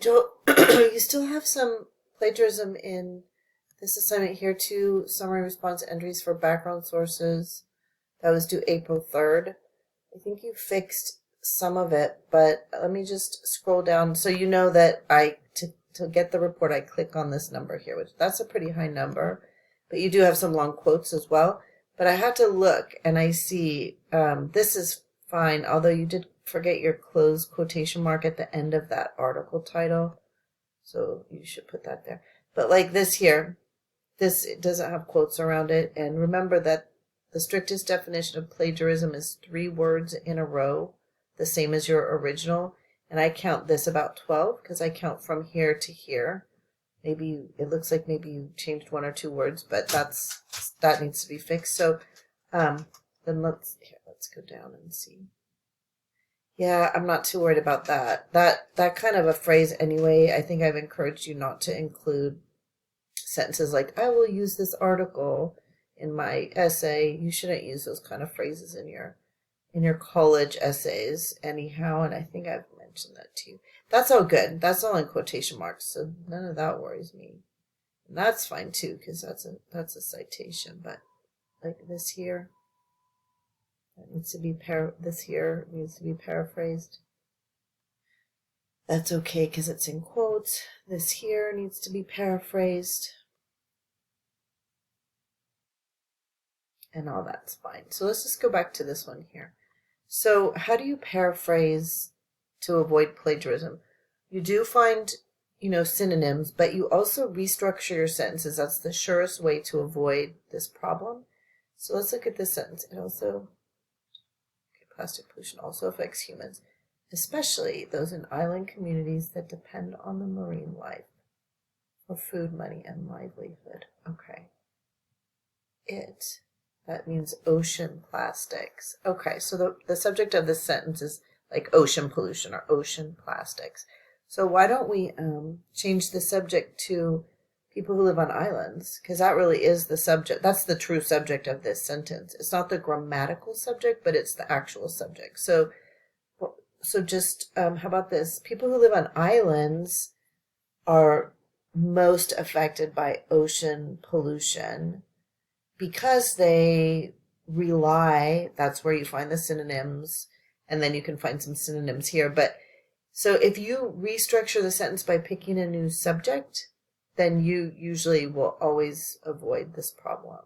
Joel, you still have some plagiarism in this assignment here too. Summary response entries for background sources. That was due April 3rd. I think you fixed some of it, but let me just scroll down so you know that to get the report I click on this number here, which that's a pretty high number, but you do have some long quotes as well. But I had to look and I see this is fine, although you did forget your close quotation mark at the end of that article title. So you should put that there. But like this here, this it doesn't have quotes around it. And remember that the strictest definition of plagiarism is 3 words in a row, the same as your original. And I count this about 12 because I count from here to here. Maybe it looks like maybe you changed 1 or 2 words, but that needs to be fixed. So then let's go down and see. Yeah, I'm not too worried about that. That kind of a phrase anyway. I think I've encouraged you not to include sentences like "I will use this article in my essay." You shouldn't use those kind of phrases in your college essays anyhow, and I think I've mentioned that to you. That's all good. That's all in quotation marks, so none of that worries me. And that's fine too, because that's a citation. But like this here, that needs to be this here needs to be paraphrased. That's okay because it's in quotes. This here needs to be paraphrased. And all that's fine. So let's just go back to this one here. So how do you paraphrase to avoid plagiarism? You do find, synonyms, but you also restructure your sentences. That's the surest way to avoid this problem. So let's look at this sentence. Plastic pollution also affects humans, especially those in island communities that depend on the marine life for food, money, and livelihood. Okay. That means ocean plastics. Okay, so the subject of this sentence is like ocean pollution or ocean plastics. So why don't we change the subject to people who live on islands? Because that really is the subject. That's the true subject of this sentence. It's not the grammatical subject, but it's the actual subject. So just how about this? People who live on islands are most affected by ocean pollution because they rely, that's where you find the synonyms, and then you can find some synonyms here. But so if you restructure the sentence by picking a new subject, then you usually will always avoid this problem.